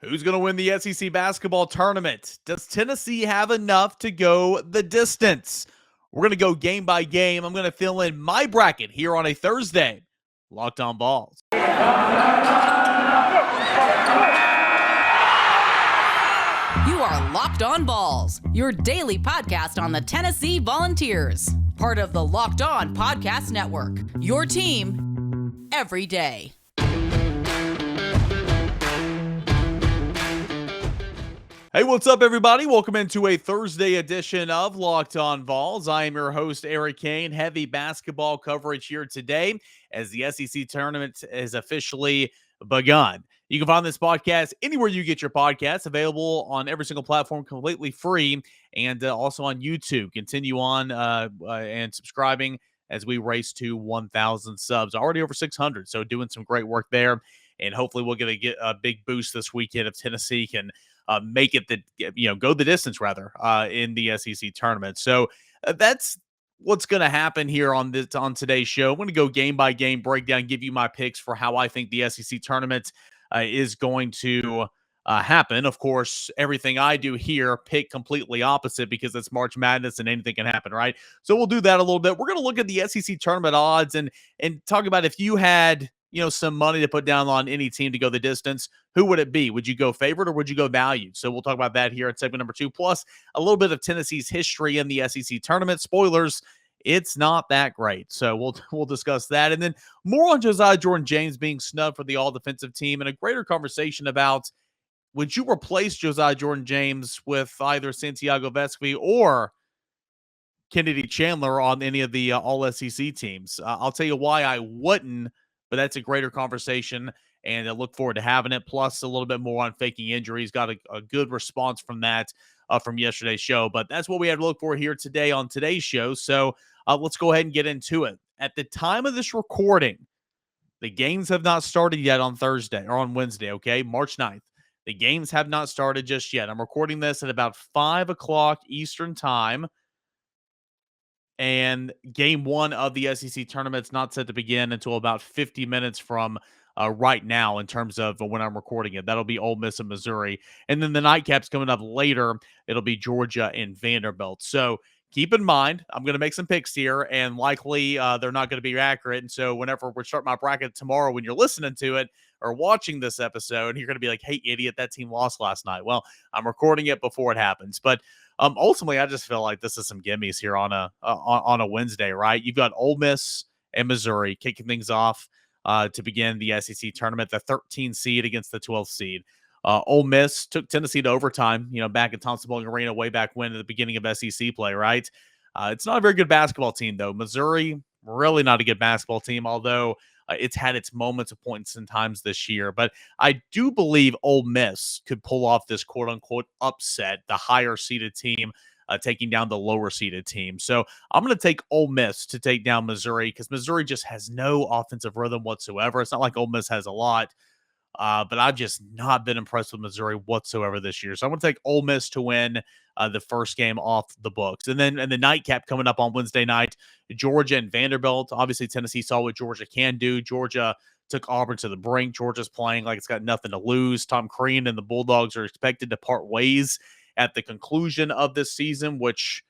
Who's going to win the SEC basketball tournament? Does Tennessee have enough to go the distance? We're going to go game by game. I'm going to fill in my bracket here on a Thursday. Locked On Vols. You are Locked On Vols, your daily podcast on the Tennessee Volunteers. Part of the Locked On Podcast Network, your team every day. Hey, what's up, everybody? Welcome into a Thursday edition of Locked On Vols. I am your host, Eric Cain. Heavy basketball coverage here today as the SEC tournament is officially begun. You can find this podcast anywhere you get your podcasts, available on every single platform, completely free, and also on YouTube. Continue on and subscribing as we race to 1,000 subs. Already over 600, so doing some great work there. And hopefully we'll get a big boost this weekend if Tennessee can make it go the distance rather in the SEC tournament. So that's what's going to happen here on today's show. I'm going to go game by game breakdown, give you my picks for how I think the SEC tournament is going to happen. Of course, everything I do here pick completely opposite because it's March Madness and anything can happen, right? So we'll do that a little bit. We're going to look at the SEC tournament odds and talk about if you had some money to put down on any team to go the distance, who would it be? Would you go favorite or would you go value? So we'll talk about that here at segment number 2, plus a little bit of Tennessee's history in the SEC tournament. Spoilers, it's not that great. So we'll discuss that. And then more on Josiah Jordan-James being snubbed for the all-defensive team and a greater conversation about would you replace Josiah Jordan-James with either Santiago Vespi or Kennedy Chandler on any of the all-SEC teams? I'll tell you why I wouldn't, but that's a greater conversation, and I look forward to having it, plus a little bit more on faking injuries. Got a good response from that from yesterday's show, but that's what we have to look for here today on today's show. So let's go ahead and get into it. At the time of this recording, the games have not started yet on Thursday or on Wednesday, okay? March 9th. The games have not started just yet. I'm recording this at about 5 o'clock Eastern time. And game one of the SEC tournament is not set to begin until about 50 minutes from right now in terms of when I'm recording it. That'll be Ole Miss and Missouri. And then the nightcap's coming up later. It'll be Georgia and Vanderbilt. So keep in mind, I'm going to make some picks here, and likely they're not going to be accurate. And so whenever we start my bracket tomorrow, when you're listening to it or watching this episode, you're going to be like, hey, idiot, that team lost last night. Well, I'm recording it before it happens. But ultimately, I just feel like this is some gimmies here on a Wednesday, right? You've got Ole Miss and Missouri kicking things off to begin the SEC tournament, the 13th seed against the 12th seed. Ole Miss took Tennessee to overtime, back at Thompson-Boling Arena way back when at the beginning of SEC play, right? It's not a very good basketball team, though. Missouri, really not a good basketball team, although it's had its moments of points and times this year. But I do believe Ole Miss could pull off this quote-unquote upset, the higher-seeded team taking down the lower-seeded team. So I'm going to take Ole Miss to take down Missouri because Missouri just has no offensive rhythm whatsoever. It's not like Ole Miss has a lot. But I've just not been impressed with Missouri whatsoever this year. So I'm going to take Ole Miss to win the first game off the books. And then the nightcap coming up on Wednesday night, Georgia and Vanderbilt. Obviously, Tennessee saw what Georgia can do. Georgia took Auburn to the brink. Georgia's playing like it's got nothing to lose. Tom Crean and the Bulldogs are expected to part ways at the conclusion of this season, which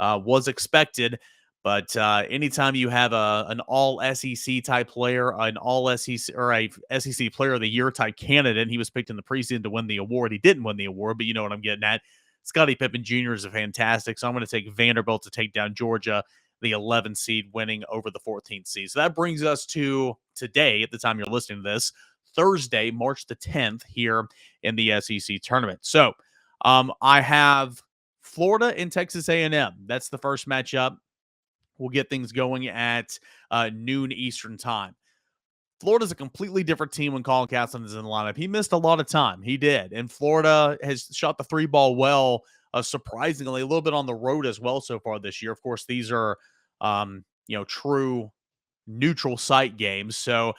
was expected. But anytime you have an all-SEC type player, an all-SEC or a SEC Player of the Year type candidate, and he was picked in the preseason to win the award. He didn't win the award, but you know what I'm getting at. Scottie Pippen Jr. is a fantastic, so I'm going to take Vanderbilt to take down Georgia, the 11th seed, winning over the 14th seed. So that brings us to today, at the time you're listening to this, Thursday, March the 10th, here in the SEC tournament. So I have Florida and Texas A&M. That's the first matchup. We'll get things going at noon Eastern time. Florida's a completely different team when Colin Castleton is in the lineup. He missed a lot of time. He did. And Florida has shot the three ball well, surprisingly, a little bit on the road as well so far this year. Of course, these are, true neutral site games. So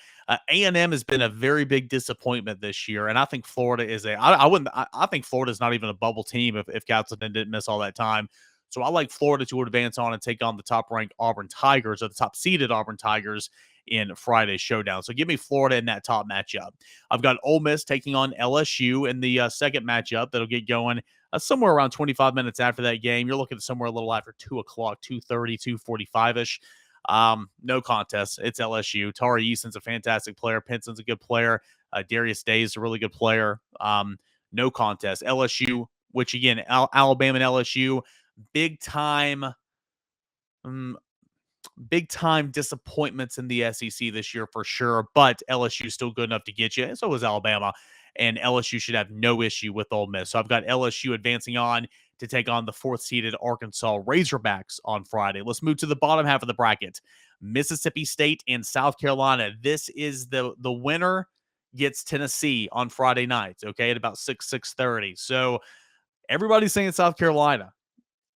A&M has been a very big disappointment this year. And I think Florida is I think Florida is not even a bubble team if Castleton didn't miss all that time. So I like Florida to advance on and take on the top-ranked Auburn Tigers, or the top-seeded Auburn Tigers, in Friday's showdown. So give me Florida in that top matchup. I've got Ole Miss taking on LSU in the second matchup that'll get going somewhere around 25 minutes after that game. You're looking at somewhere a little after 2 o'clock, 2:30, 2:45-ish. No contest. It's LSU. Tari Eason's a fantastic player. Pinson's a good player. Darius Day is a really good player. No contest. LSU, which again, Alabama and LSU, big time disappointments in the SEC this year for sure, but LSU is still good enough to get you. And so is Alabama, and LSU should have no issue with Ole Miss. So I've got LSU advancing on to take on the fourth-seeded Arkansas Razorbacks on Friday. Let's move to the bottom half of the bracket. Mississippi State and South Carolina. This is the winner gets Tennessee on Friday night, okay, at about 6:30. So everybody's saying South Carolina.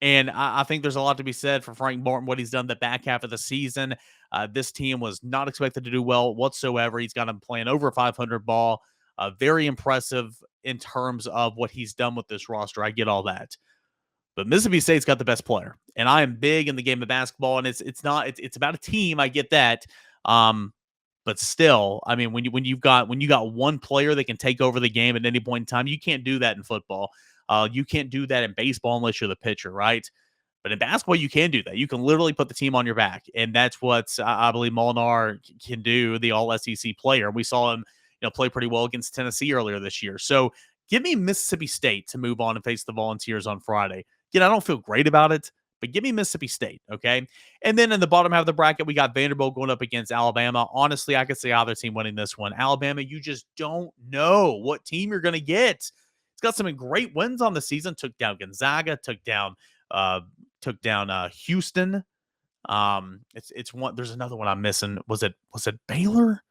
And I think there's a lot to be said for Frank Martin, what he's done the back half of the season. This team was not expected to do well whatsoever. He's got them playing over 500 ball. Very impressive in terms of what he's done with this roster. I get all that. But Mississippi State's got the best player. And I am big in the game of basketball. And it's about a team. I get that. But still, I mean, when you got one player that can take over the game at any point in time, you can't do that in football. You can't do that in baseball unless you're the pitcher, right? But in basketball, you can do that. You can literally put the team on your back, and that's what I believe Molinar can do, the All-SEC player. We saw him, play pretty well against Tennessee earlier this year. So give me Mississippi State to move on and face the Volunteers on Friday. Again, I don't feel great about it, but give me Mississippi State, okay? And then in the bottom half of the bracket, we got Vanderbilt going up against Alabama. Honestly, I could see either team winning this one. Alabama, you just don't know what team you're going to get. It's got some great wins on the season. Took down Gonzaga. Took down Houston. It's one. There's another one I'm missing. Was it Baylor?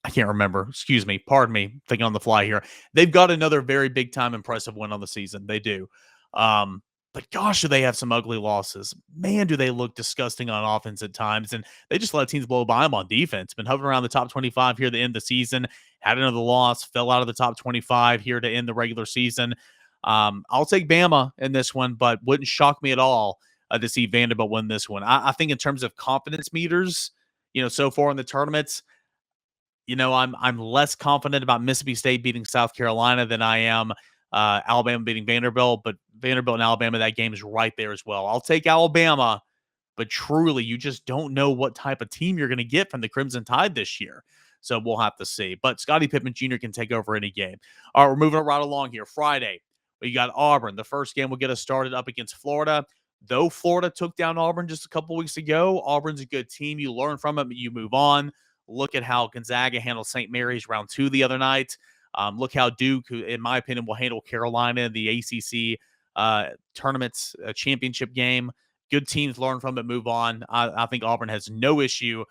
I can't remember. Excuse me. Pardon me. Thinking on the fly here. They've got another very big time impressive win on the season. They do. But gosh, do they have some ugly losses. Man, do they look disgusting on offense at times. And they just let teams blow by them on defense. Been hovering around the top 25 here at the end of the season. Had another loss. Fell out of the top 25 here to end the regular season. I'll take Bama in this one, but wouldn't shock me at all to see Vanderbilt win this one. I think in terms of confidence meters, so far in the tournaments, I'm less confident about Mississippi State beating South Carolina than I am Alabama beating Vanderbilt, but Vanderbilt and Alabama, that game is right there as well. I'll take Alabama, but truly, you just don't know what type of team you're going to get from the Crimson Tide this year. So we'll have to see. But Scottie Pippen Jr. can take over any game. All right, we're moving right along here. Friday, we got Auburn. The first game will get us started up against Florida. Though Florida took down Auburn just a couple weeks ago, Auburn's a good team. You learn from it, but you move on. Look at how Gonzaga handled St. Mary's round 2 the other night. Look how Duke, who in my opinion will handle Carolina in the ACC tournament championship game. Good teams learn from it, move on. I think Auburn has no issue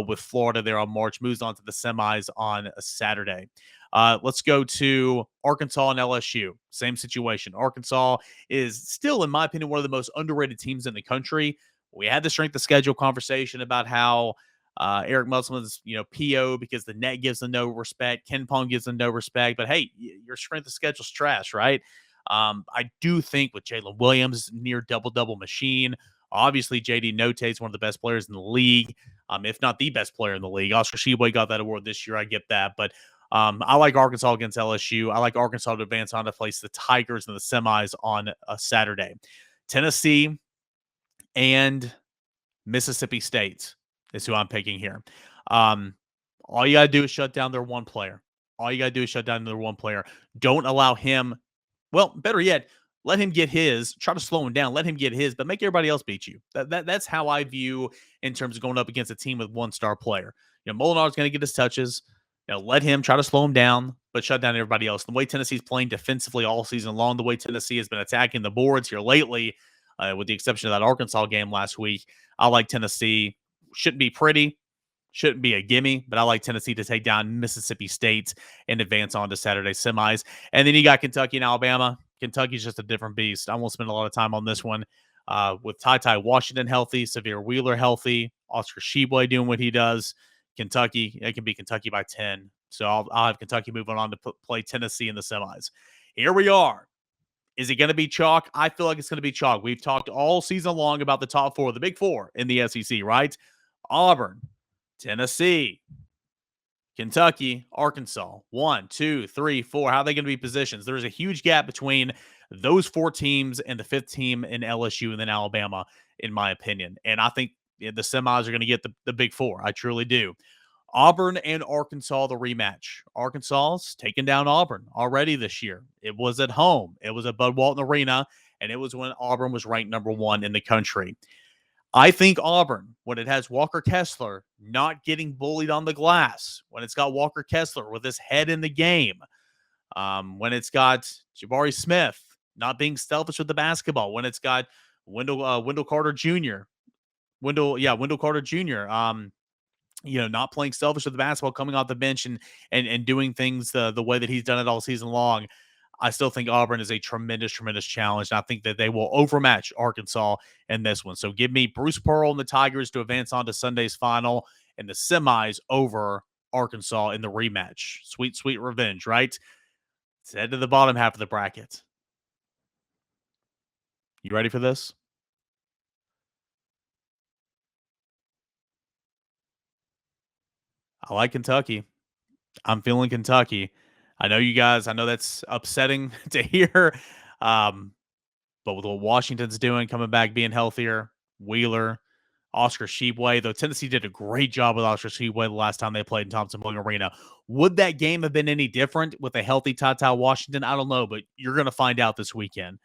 with Florida there on March. Moves on to the semis on a Saturday. Let's go to Arkansas and LSU. Same situation. Arkansas is still, in my opinion, one of the most underrated teams in the country. We had the strength of schedule conversation about how Eric Musselman's, PO because the net gives them no respect. Ken Pong gives them no respect. But hey, your strength of schedule's trash, right? I do think with Jalen Williams, near double-double machine. Obviously, J.D. Note is one of the best players in the league, if not the best player in the league. Oscar Tshiebwe got that award this year. I get that. But I like Arkansas against LSU. I like Arkansas to advance on to face the Tigers in the semis on a Saturday. Tennessee and Mississippi State is who I'm picking here. All you got to do is shut down their one player. Don't allow him. Well, better yet, let him get his. Try to slow him down. Let him get his, but make everybody else beat you. That's how I view in terms of going up against a team with one-star player. Molinar's going to get his touches. Let him try to slow him down, but shut down everybody else. The way Tennessee's playing defensively all season long, the way Tennessee has been attacking the boards here lately, with the exception of that Arkansas game last week, I like Tennessee. Shouldn't be pretty. Shouldn't be a gimme, but I like Tennessee to take down Mississippi State and advance on to Saturday semis. And then you got Kentucky and Alabama. Kentucky's just a different beast. I won't spend a lot of time on this one. With Ty Washington healthy, Severe Wheeler healthy, Oscar Tshiebwe doing what he does, Kentucky, it can be Kentucky by 10. So I'll have Kentucky moving on to play Tennessee in the semis. Here we are. Is it going to be chalk? I feel like it's going to be chalk. We've talked all season long about the top four, the big four in the SEC, right? Auburn, Tennessee, Kentucky, Arkansas. 1, 2, 3, 4. How are they going to be positioned? There's a huge gap between those 4 teams and the 5th team in LSU and then Alabama, in my opinion. And I think the semis are going to get the big 4. I truly do. Auburn and Arkansas, the rematch. Arkansas's taken down Auburn already this year. It was at home. It was at Bud Walton Arena, and it was when Auburn was ranked number 1 in the country. I think Auburn, when it has Walker Kessler not getting bullied on the glass, when it's got Walker Kessler with his head in the game, when it's got Jabari Smith not being selfish with the basketball, when it's got Wendell Carter Jr., Wendell Carter Jr., not playing selfish with the basketball, coming off the bench and doing things the way that he's done it all season long. I still think Auburn is a tremendous, tremendous challenge. And I think that they will overmatch Arkansas in this one. So give me Bruce Pearl and the Tigers to advance on to Sunday's final and the semis over Arkansas in the rematch. Sweet, sweet revenge, right? Let's head to the bottom half of the bracket. You ready for this? I like Kentucky. I'm feeling Kentucky. I know you guys, I know that's upsetting to hear. But with what Washington's doing, coming back, being healthier, Wheeler, Oscar Tshiebwe, though Tennessee did a great job with Oscar Tshiebwe the last time they played in Thompson-Boling Arena. Would that game have been any different with a healthy Tata Washington? I don't know, but you're going to find out this weekend.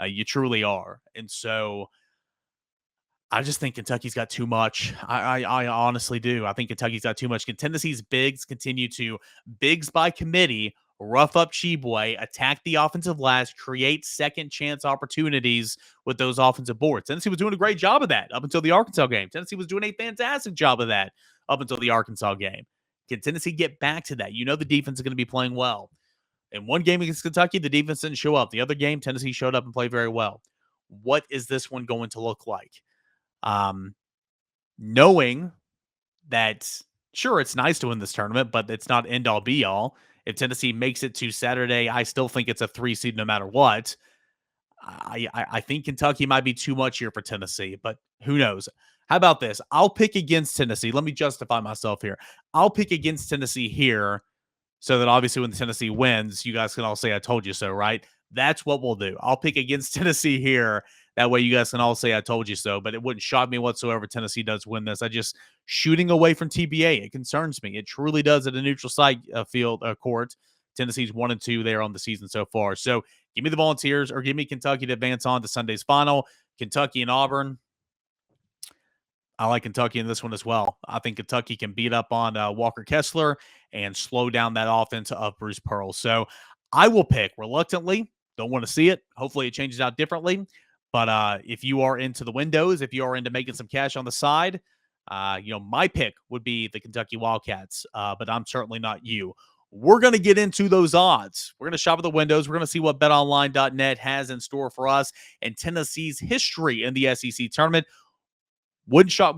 You truly are. And so I just think Kentucky's got too much. I honestly do. I think Kentucky's got too much. Can Tennessee's bigs continue to bigs by committee, rough up Tshiebwe, attack the offensive glass, create second chance opportunities with those offensive boards? Tennessee was doing a great job of that up until the Arkansas game. Tennessee was doing a fantastic job of that up until the Arkansas game. Can Tennessee get back to that? You know the defense is going to be playing well. In one game against Kentucky, the defense didn't show up. The other game, Tennessee showed up and played very well. What is this one going to look like? Knowing that, sure, it's nice to win this tournament, but it's not end all be all. If Tennessee makes it to Saturday, I still think it's a 3 seed no matter what. I think Kentucky might be too much here for Tennessee, but who knows? How about this? I'll pick against Tennessee. Let me justify myself here. I'll pick against Tennessee here so that obviously when Tennessee wins, you guys can all say I told you so, right? That's what we'll do. I'll pick against Tennessee here. That way you guys can all say I told you so, but it wouldn't shock me whatsoever Tennessee does win this. Shooting away from TBA, it concerns me. It truly does at a neutral site court. Tennessee's 1-2 there on the season so far. So give me the Volunteers or give me Kentucky to advance on to Sunday's final. Kentucky and Auburn. I like Kentucky in this one as well. I think Kentucky can beat up on Walker Kessler and slow down that offense of Bruce Pearl. So I will pick reluctantly. Don't want to see it. Hopefully it changes out differently. But if you are into the windows, if you are into making some cash on the side, my pick would be the Kentucky Wildcats. But I'm certainly not you. We're going to get into those odds. We're going to shop at the windows. We're going to see what betonline.net has in store for us and Tennessee's history in the SEC tournament. Wouldn't shock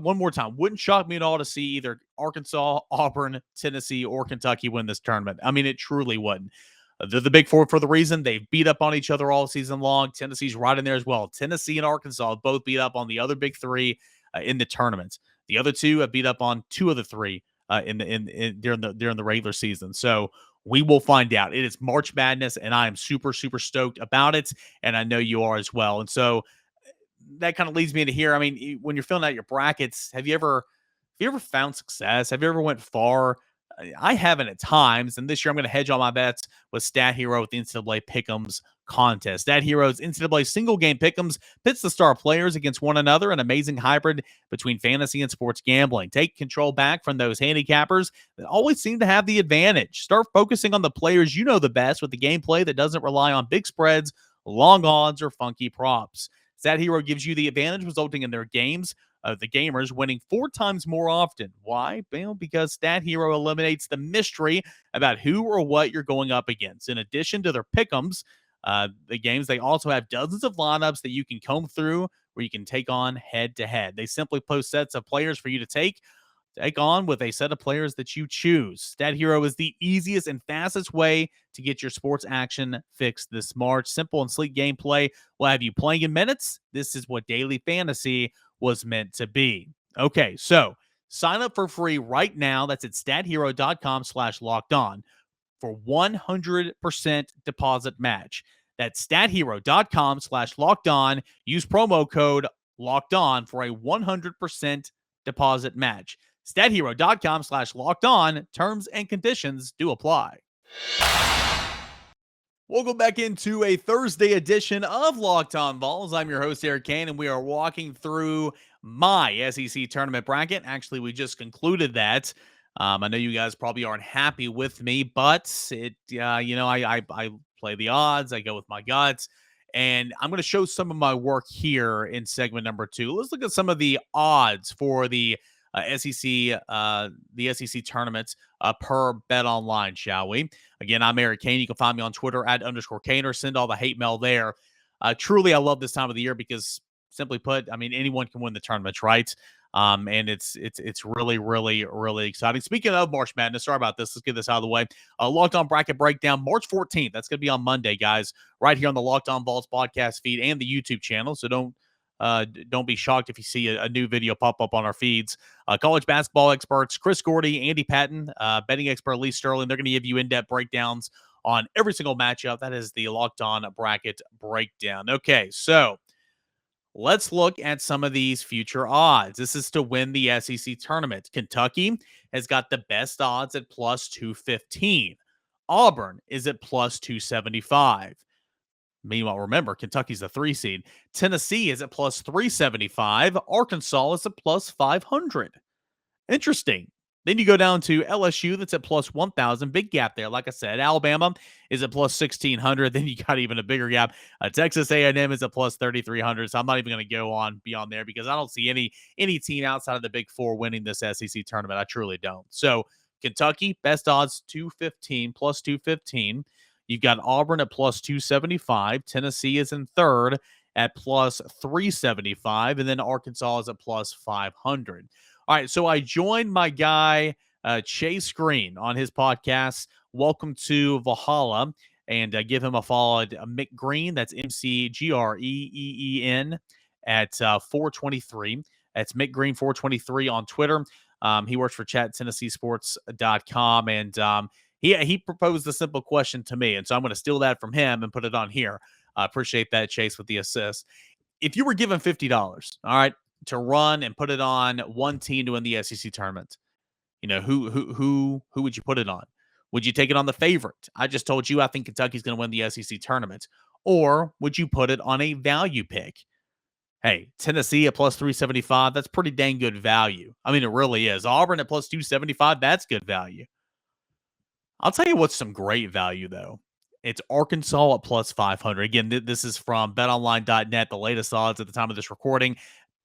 me at all to see either Arkansas, Auburn, Tennessee, or Kentucky win this tournament. I mean, it truly wouldn't. They're the big 4 for the reason. They've beat up on each other all season long. Tennessee's right in there as well. Tennessee and Arkansas both beat up on the other big 3 in the tournament. The other 2 have beat up on 2 of the 3 during the regular season. So we will find out. It is March Madness, and I am super, super stoked about it, and I know you are as well. And so that kind of leads me into here. I mean, when you're filling out your brackets, have you ever found success? Have you ever went far? I haven't at times, and this year I'm going to hedge all my bets with StatHero with the NCAA Pick'ems contest. StatHero's NCAA single game Pick'ems pits the star players against one another, an amazing hybrid between fantasy and sports gambling. Take control back from those handicappers that always seem to have the advantage. Start focusing on the players you know the best with the gameplay that doesn't rely on big spreads, long odds, or funky props. StatHero gives you the advantage, resulting in their games the gamers winning 4 times more often. Why? Well, because StatHero eliminates the mystery about who or what you're going up against. In addition to their pick'ems, the games, they also have dozens of lineups that you can comb through where you can take on head-to-head. They simply post sets of players for you to take on with a set of players that you choose. StatHero is the easiest and fastest way to get your sports action fixed this March. Simple and sleek gameplay will have you playing in minutes. This is what daily fantasy was meant to be. Okay, so Sign up for free right now. That's at stathero.com/lockedon for 100% deposit match. That's stathero.com/lockedon. Use promo code LOCKEDON for a 100% deposit match. stathero.com/lockedon. Terms and conditions do apply. We'll go back into a Thursday edition of Locked On Vols. I'm your host, Eric Cain, and we are walking through my SEC tournament bracket. Actually, we just concluded that. I know you guys probably aren't happy with me, but I play the odds. I go with my guts, and I'm going to show some of my work here in segment number 2. Let's look at some of the odds for the SEC tournaments per BetOnline, shall we? Again, I'm Eric Cain. You can find me on Twitter at _Cain or send all the hate mail there. Truly, I love this time of the year because, simply put, I mean, anyone can win the tournaments, right? And it's really, really, really exciting. Speaking of March Madness, sorry about this. Let's get this out of the way. Locked On Bracket Breakdown, March 14th. That's going to be on Monday, guys, right here on the Locked On Vols podcast feed and the YouTube channel. So don't be shocked if you see a new video pop up on our feeds. College basketball experts Chris Gordy, Andy Patton, betting expert Lee Sterling, they're going to give you in-depth breakdowns on every single matchup. That is the Locked On Bracket Breakdown. Okay, so let's look at some of these future odds. This is to win the SEC tournament. Kentucky has got the best odds at plus 215. Auburn is at plus 275. Meanwhile, remember, Kentucky's the 3 seed. Tennessee is at plus 375. Arkansas is at plus 500. Interesting. Then you go down to LSU, that's at plus 1,000. Big gap there. Like I said, Alabama is at plus 1,600. Then you got even a bigger gap. Texas A&M is at plus 3,300. So I'm not even going to go on beyond there because I don't see any team outside of the Big Four winning this SEC tournament. I truly don't. So Kentucky, best odds, 215, plus 215. You've got Auburn at plus 275. Tennessee is in third at plus 375. And then Arkansas is at plus 500. All right, so I joined my guy, Chase Green, on his podcast, Welcome to Valhalla, and give him a follow at Mick Green. That's McGreen at 423. That's Mick Green 423 on Twitter. He works for ChatTennesseeSports.com, and he proposed a simple question to me, and so I'm going to steal that from him and put it on here. I appreciate that, Chase, with the assist. If you were given $50, all right, to run and put it on one team to win the SEC tournament, you know, who would you put it on? Would you take it on the favorite? I just told you I think Kentucky's going to win the SEC tournament. Or would you put it on a value pick? Hey, Tennessee at plus 375, that's pretty dang good value. I mean, it really is. Auburn at plus 275, that's good value. I'll tell you what's some great value, though. It's Arkansas at plus 500. Again, this is from betonline.net, the latest odds at the time of this recording.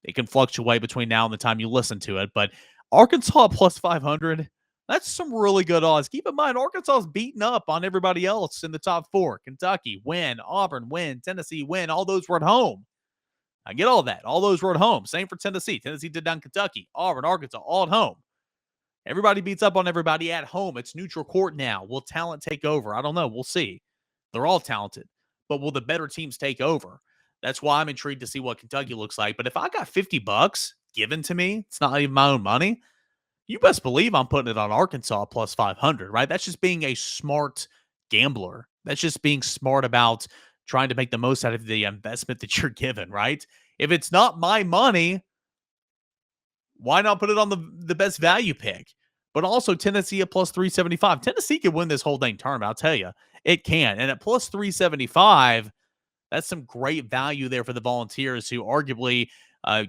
It can fluctuate between now and the time you listen to it, but Arkansas at plus 500, that's some really good odds. Keep in mind, Arkansas's beating up on everybody else in the top 4. Kentucky, win. Auburn, win. Tennessee, win. All those were at home. I get all that. All those were at home. Same for Tennessee. Tennessee did down Kentucky. Auburn, Arkansas, all at home. Everybody beats up on everybody at home. It's neutral court now. Will talent take over? I don't know. We'll see. They're all talented. But will the better teams take over? That's why I'm intrigued to see what Kentucky looks like. But if I got $50 given to me, it's not even my own money, you best believe I'm putting it on Arkansas plus 500, right? That's just being a smart gambler. That's just being smart about trying to make the most out of the investment that you're given, right? If it's not my money, why not put it on the best value pick? But also Tennessee at plus 375. Tennessee could win this whole dang tournament, I'll tell you. It can. And at plus 375, that's some great value there for the Volunteers, who arguably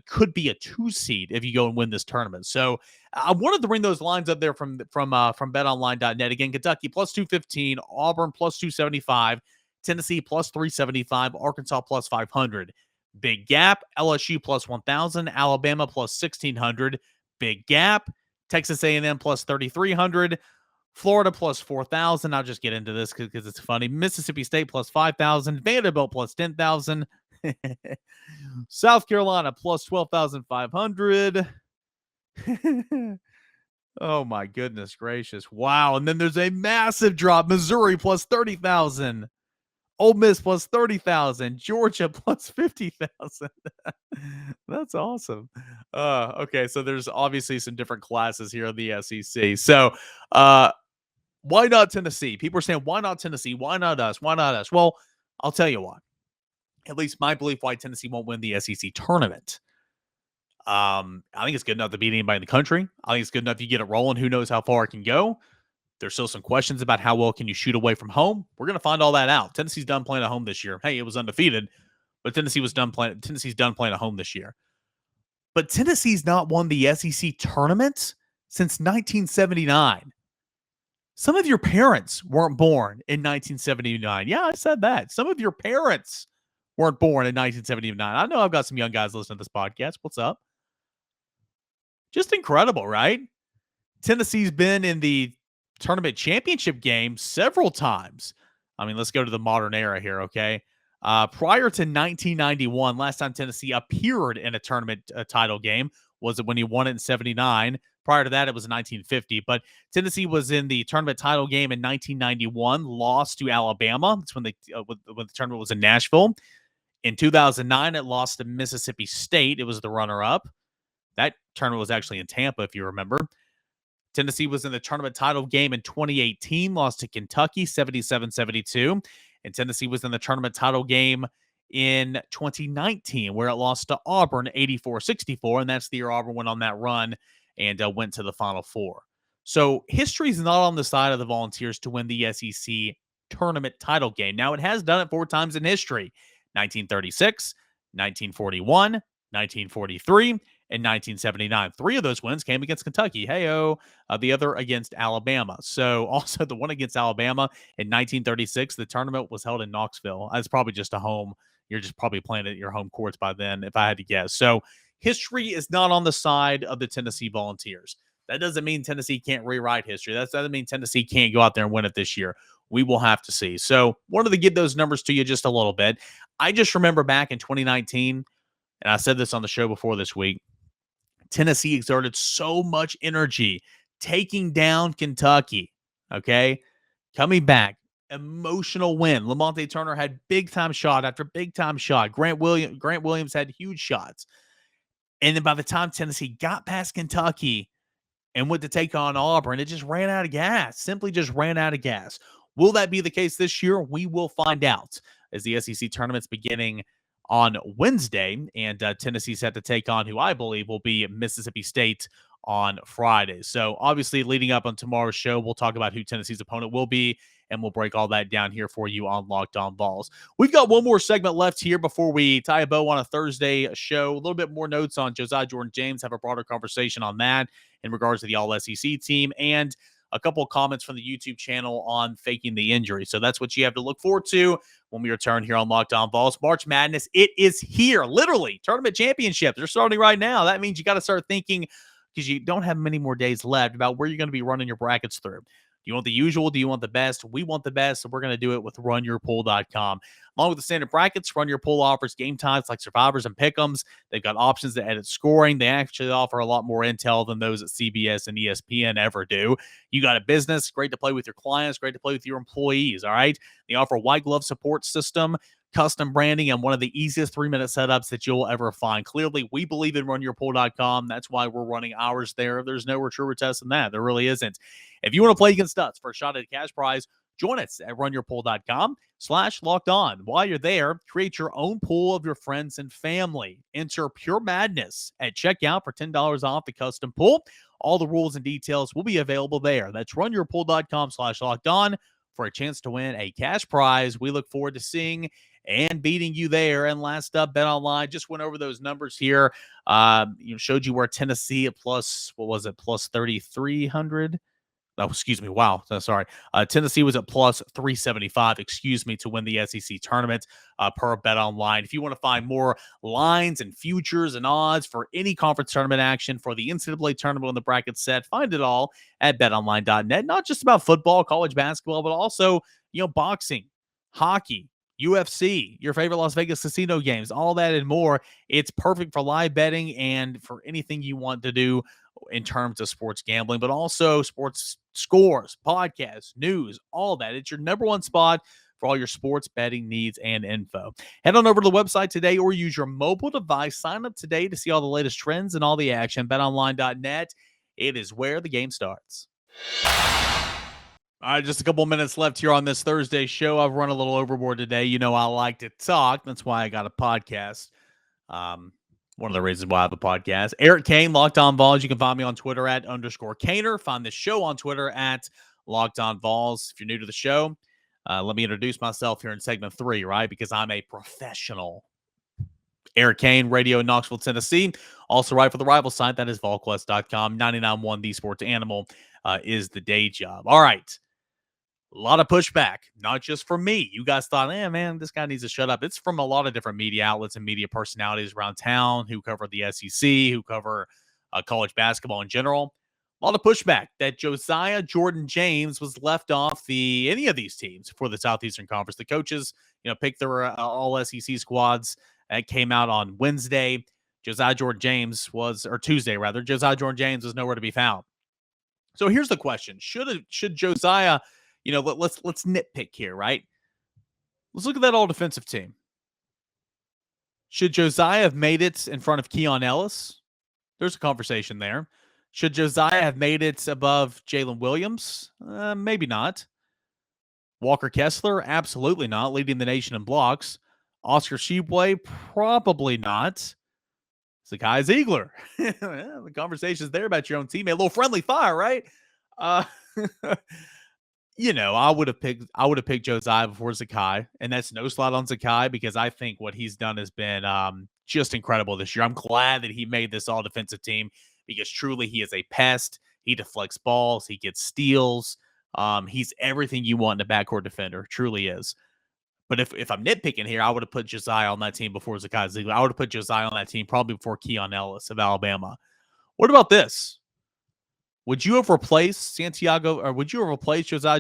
could be a 2 seed if you go and win this tournament. So I wanted to bring those lines up there from betonline.net. Again, Kentucky plus 215, Auburn plus 275, Tennessee plus 375, Arkansas plus 500. Big gap, LSU plus 1,000, Alabama plus 1,600. Big gap, Texas A&M plus 3,300. Florida plus 4,000. I'll just get into this because it's funny. Mississippi State plus 5,000. Vanderbilt plus 10,000. South Carolina plus 12,500. Oh my goodness gracious. Wow. And then there's a massive drop. Missouri plus 30,000. Ole Miss plus 30,000, Georgia plus 50,000. That's awesome. Okay, so there's obviously some different classes here in the SEC. So, why not Tennessee? People are saying, why not Tennessee? Why not us? Why not us? Well, I'll tell you why. At least my belief why Tennessee won't win the SEC tournament. I think it's good enough to beat anybody in the country. I think it's good enough you get it rolling. Who knows how far it can go? There's still some questions about how well can you shoot away from home. We're going to find all that out. Tennessee's done playing at home this year. Hey, it was undefeated, but Tennessee's done playing at home this year. But Tennessee's not won the SEC tournament since 1979. Some of your parents weren't born in 1979. Yeah, I said that. Some of your parents weren't born in 1979. I know I've got some young guys listening to this podcast. What's up? Just incredible, right? Tennessee's been in the tournament championship game several times. I mean, let's go to the modern era here, okay? Prior to 1991, last time Tennessee appeared in a tournament title game was when he won it in 79. Prior to that, it was 1950. But Tennessee was in the tournament title game in 1991, lost to Alabama. That's when the tournament was in Nashville. In 2009, it lost to Mississippi State. It was the runner-up. That tournament was actually in Tampa, if you remember. Tennessee was in the tournament title game in 2018, lost to Kentucky 77-72. And Tennessee was in the tournament title game in 2019, where it lost to Auburn 84-64. And that's the year Auburn went on that run and went to the Final Four. So history is not on the side of the Volunteers to win the SEC tournament title game. Now, it has done it 4 times in history: 1936, 1941, 1943, and 1979. 3 of those wins came against Kentucky. Hey-o. The other against Alabama. So also the one against Alabama in 1936, the tournament was held in Knoxville. That's probably just a home. You're just probably playing at your home courts by then, if I had to guess. So history is not on the side of the Tennessee Volunteers. That doesn't mean Tennessee can't rewrite history. That doesn't mean Tennessee can't go out there and win it this year. We will have to see. So wanted to give those numbers to you just a little bit. I just remember back in 2019, and I said this on the show before this week, Tennessee exerted so much energy taking down Kentucky, okay? Coming back, emotional win. Lamonte Turner had big-time shot after big-time shot. Grant Williams had huge shots. And then by the time Tennessee got past Kentucky and went to take on Auburn, it just ran out of gas. Simply just ran out of gas. Will that be the case this year? We will find out as the SEC tournament's beginning on Wednesday, and Tennessee's had to take on who I believe will be Mississippi State on Friday. So obviously leading up on tomorrow's show, we'll talk about who Tennessee's opponent will be, and we'll break all that down here for you on Locked On Vols. We've got one more segment left here before we tie a bow on a Thursday show. A little bit more notes on Josiah Jordan-James, have a broader conversation on that in regards to the All-SEC team, and a couple of comments from the YouTube channel on faking the injury. So that's what you have to look forward to when we return here on Locked On Vols. March Madness, it is here. Literally, tournament championships. They're starting right now. That means you got to start thinking, because you don't have many more days left, about where you're going to be running your brackets through. Do you want the usual? Do you want the best? We want the best, so we're going to do it with RunYourPool.com. Along with the standard brackets, RunYourPool offers game times like Survivors and Pick'ems. They've got options to edit scoring. They actually offer a lot more intel than those at CBS and ESPN ever do. You got a business, great to play with your clients, great to play with your employees, all right? They offer a white glove support system, custom branding, and one of the easiest 3-minute setups that you'll ever find. Clearly, we believe in RunYourPool.com. That's why we're running ours there. There's no truer test than that. There really isn't. If you want to play against us for a shot at a cash prize, join us at RunYourPool.com/LockedOn. While you're there, create your own pool of your friends and family. Enter Pure Madness at checkout for $10 off the custom pool. All the rules and details will be available there. That's RunYourPool.com/LockedOn for a chance to win a cash prize. We look forward to seeing and beating you there. And last up, BetOnline just went over those numbers here. Showed you where Tennessee at plus 3,300. Oh, excuse me. Wow. Sorry. Tennessee was at plus 375, to win the SEC tournament per BetOnline. If you want to find more lines and futures and odds for any conference tournament action for the NCAA tournament when the bracket's set, find it all at betonline.net. Not just about football, college basketball, but also, boxing, hockey, UFC, your favorite Las Vegas casino games, all that and more. It's perfect for live betting and for anything you want to do in terms of sports gambling, but also sports scores, podcasts, news, all that. It's your number one spot for all your sports betting needs and info. Head on over to the website today or use your mobile device. Sign up today to see all the latest trends and all the action. BetOnline.net. It is where the game starts. All right, just a couple minutes left here on this Thursday show. I've run a little overboard today. You know I like to talk. That's why I got a podcast. One of the reasons why I have a podcast. Eric Cain, Locked On Vols. You can find me on Twitter at _Cainer. Find this show on Twitter at Locked On Vols. If you're new to the show, let me introduce myself here in segment 3, right? Because I'm a professional. Eric Cain, radio in Knoxville, Tennessee. Also write for the rival site. That is volquest.com. 99.1 The Sports Animal is the day job. All right. A lot of pushback, not just from me. You guys thought, man, this guy needs to shut up. It's from a lot of different media outlets and media personalities around town who cover the SEC, who cover college basketball in general. A lot of pushback that Josiah Jordan-James was left off any of these teams for the Southeastern Conference. The coaches, picked their all SEC squads. That came out on Wednesday. Josiah Jordan-James Tuesday rather. Josiah Jordan-James was nowhere to be found. So here's the question: Should Josiah? Let's nitpick here, right? Let's look at that all-defensive team. Should Josiah have made it in front of Keon Ellis? There's a conversation there. Should Josiah have made it above Jalen Williams? Maybe not. Walker Kessler? Absolutely not, leading the nation in blocks. Oscar Tshiebwe? Probably not. Zakai Ziegler. The conversation's there about your own teammate. A little friendly fire, right? I would have picked Josiah before Zakai, and that's no slot on Zakai because I think what he's done has been just incredible this year. I'm glad that he made this all-defensive team because truly he is a pest. He deflects balls. He gets steals. He's everything you want in a backcourt defender. Truly is. But if I'm nitpicking here, I would have put Josiah on that team before Zakai Ziegler. I would have put Josiah on that team probably before Keon Ellis of Alabama. What about this? Would you have replaced Josiah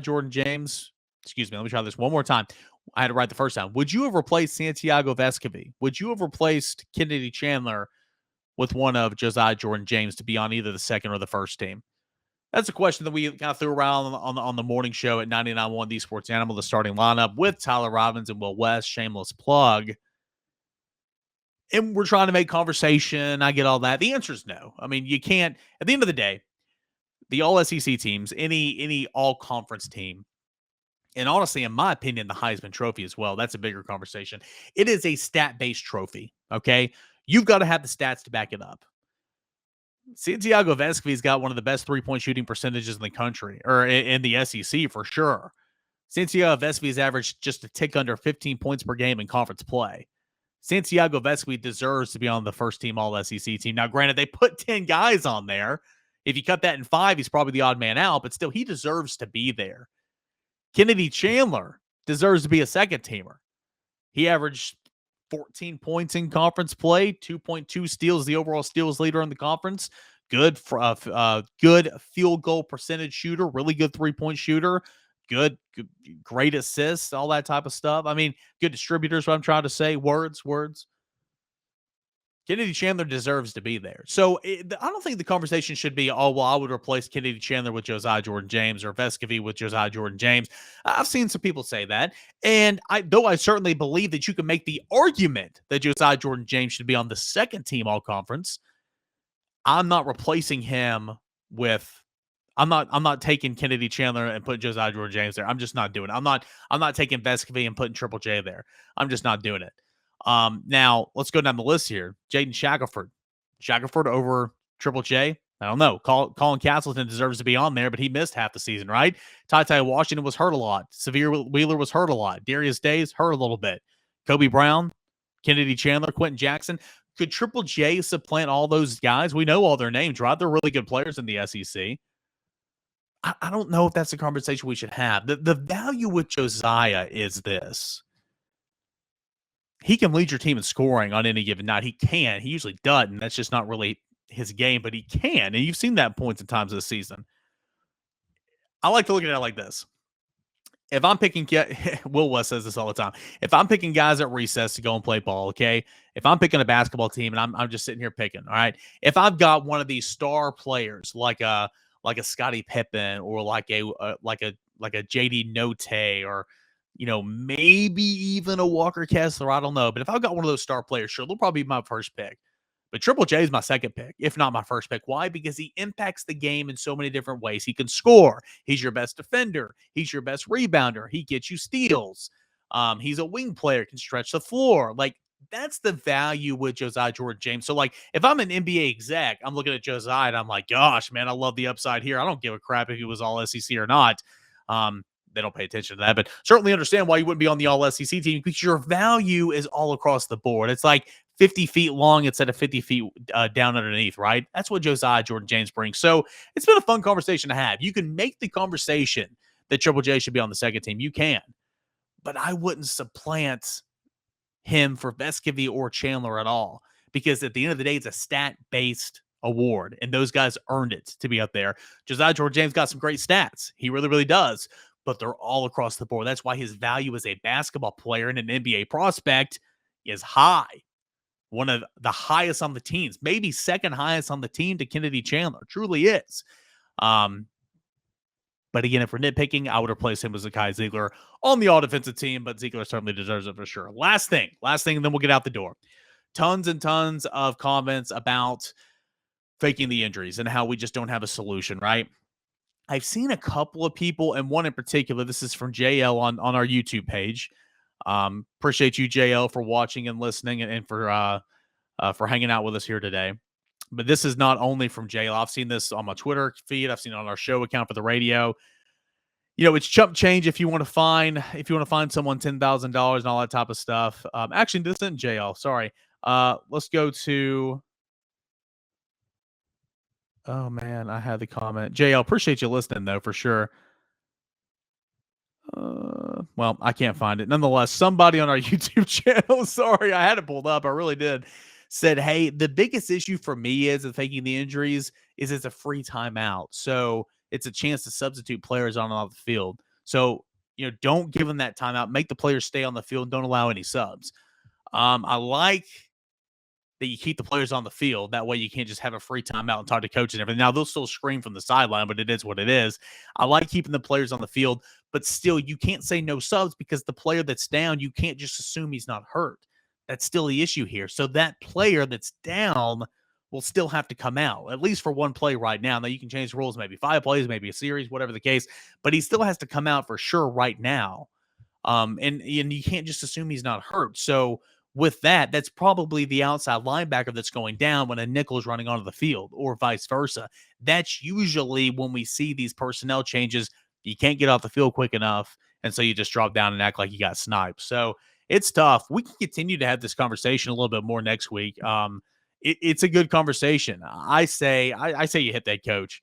Jordan-James? Excuse me, let me try this one more time. I had it right the first time. Would you have replaced Santiago Vescovi? Would you have replaced Kennedy Chandler with one of Josiah Jordan-James to be on either the second or the first team? That's a question that we kind of threw around on the morning show at 99.1 The Sports Animal, the starting lineup with Tyler Robbins and Will West, shameless plug. And we're trying to make conversation. I get all that. The answer is no. I mean, you can't, at the end of the day, the all-SEC teams, any all-conference team, and honestly, in my opinion, the Heisman Trophy as well, that's a bigger conversation. It is a stat-based trophy, okay? You've got to have the stats to back it up. Santiago Vescovi's got one of the best three-point shooting percentages in the country, or in the SEC for sure. Santiago Vescovi's averaged just a tick under 15 points per game in conference play. Santiago Vescovi deserves to be on the first-team all-SEC team. Now, granted, they put 10 guys on there. If you cut that in 5, he's probably the odd man out, but still, he deserves to be there. Kennedy Chandler deserves to be a second-teamer. He averaged 14 points in conference play, 2.2 steals, the overall steals leader in the conference. Good field goal percentage shooter, really good three-point shooter, good, great assists, all that type of stuff. I mean, good distributors, what I'm trying to say. Words. Kennedy Chandler deserves to be there. So I don't think the conversation should be, I would replace Kennedy Chandler with Josiah Jordan-James or Vescovi with Josiah Jordan-James. I've seen some people say that. And though I certainly believe that you can make the argument that Josiah Jordan-James should be on the second team all-conference, I'm not replacing him with I'm not taking Kennedy Chandler and putting Josiah Jordan-James there. I'm just not doing it. I'm not taking Vescovi and putting Triple J there. I'm just not doing it. Now let's go down the list here. Jaden Shackelford over Triple J. I don't know. Colin Castleton deserves to be on there, but he missed half the season, right? Ty Washington was hurt a lot. Severe Wheeler was hurt a lot. Darius Days hurt a little bit. Kobe Brown, Kennedy Chandler, Quentin Jackson. Could Triple J supplant all those guys? We know all their names, right? They're really good players in the SEC. I don't know if that's a conversation we should have. The value with Josiah is this. He can lead your team in scoring on any given night. He can. He usually doesn't. That's just not really his game, but he can. And you've seen that points and times this season. I like to look at it like this. If I'm picking, Will West says this all the time. If I'm picking guys at recess to go and play ball, okay? If I'm picking a basketball team and I'm just sitting here picking, all right? If I've got one of these star players like a Scottie Pippen or like a JD Notae or maybe even a Walker Kessler. I don't know. But if I've got one of those star players, sure, they'll probably be my first pick. But Triple J is my second pick, if not my first pick. Why? Because he impacts the game in so many different ways. He can score. He's your best defender. He's your best rebounder. He gets you steals. He's a wing player, can stretch the floor. Like, that's the value with Josiah Jordan-James. So, like, if I'm an NBA exec, I'm looking at Josiah and I'm like, gosh, man, I love the upside here. I don't give a crap if he was all SEC or not. They don't pay attention to that, but certainly understand why you wouldn't be on the all SEC team, because your value is all across the board. It's like 50 feet long instead of 50 feet down underneath, right? That's what Josiah Jordan-James brings. So it's been a fun conversation to have. You can make the conversation that Triple J should be on the second team. You can, but I wouldn't supplant him for Vescovy or Chandler at all, because at the end of the day, it's a stat-based award, and those guys earned it to be up there. Josiah Jordan-James got some great stats. He really, really does, but they're all across the board. That's why his value as a basketball player and an NBA prospect is high. One of the highest on the teams, maybe second highest on the team to Kennedy Chandler. Truly is. But again, if we're nitpicking, I would replace him with Zakai Ziegler on the all-defensive team, but Ziegler certainly deserves it for sure. Last thing, and then we'll get out the door. Tons and tons of comments about faking the injuries and how we just don't have a solution, right? I've seen a couple of people, and one in particular, this is from JL on our YouTube page. Appreciate you, JL, for watching and listening and for hanging out with us here today. But this is not only from JL. I've seen this on my Twitter feed. I've seen it on our show account for the radio. It's chump change if you want to find someone $10,000 and all that type of stuff. Actually, this isn't JL. Sorry. Let's go to. Oh man, I had the comment. JL, appreciate you listening though, for sure. Well, I can't find it. Nonetheless, somebody on our YouTube channel, sorry, I had it pulled up. I really did. Said, hey, the biggest issue for me is in faking the injuries is it's a free timeout. So it's a chance to substitute players on and off the field. So, don't give them that timeout. Make the players stay on the field. Don't allow any subs. I like that you keep the players on the field. That way you can't just have a free timeout and talk to coaches and everything. Now, they'll still scream from the sideline, but it is what it is. I like keeping the players on the field, but still, you can't say no subs, because the player that's down, you can't just assume he's not hurt. That's still the issue here. So that player that's down will still have to come out, at least for one play right now. Now, you can change the rules, maybe 5 plays, maybe a series, whatever the case, but he still has to come out for sure right now. And you can't just assume he's not hurt. So with that, that's probably the outside linebacker that's going down when a nickel is running onto the field, or vice versa. That's usually when we see these personnel changes. You can't get off the field quick enough, and so you just drop down and act like you got sniped. So it's tough. We can continue to have this conversation a little bit more next week. It's a good conversation. I say you hit that coach.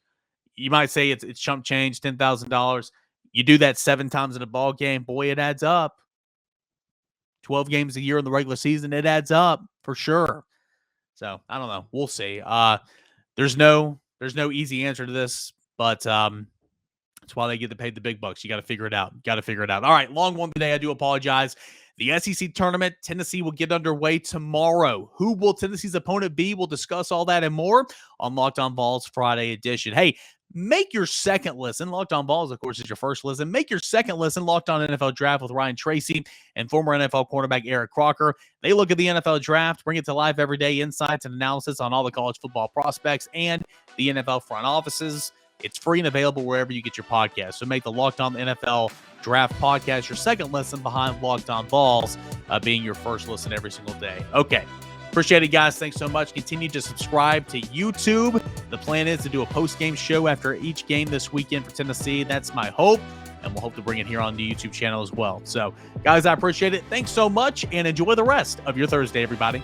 You might say it's chump change, $10,000. You do that 7 times in a ball game, boy, it adds up. 12 games a year in the regular season, it adds up for sure. So I don't know. We'll see. There's no easy answer to this, but that's why they get paid the big bucks. You got to figure it out. All right, long one today. I do apologize. The SEC tournament, Tennessee will get underway tomorrow. Who will Tennessee's opponent be? We'll discuss all that and more on Locked On Vols Friday edition. Hey, make your second listen. Locked On Vols, of course, is your first listen. Make your second listen, Locked On NFL Draft with Ryan Tracy and former NFL cornerback Eric Crocker. They look at the NFL Draft, bring it to life every day, insights and analysis on all the college football prospects and the NFL front offices. It's free and available wherever you get your podcast. So make the Locked On NFL Draft podcast your second listen behind Locked On Vols being your first listen every single day. Okay. Appreciate it, guys. Thanks so much. Continue to subscribe to YouTube. The plan is to do a post-game show after each game this weekend for Tennessee. That's my hope, and we'll hope to bring it here on the YouTube channel as well. So, guys, I appreciate it. Thanks so much, and enjoy the rest of your Thursday, everybody.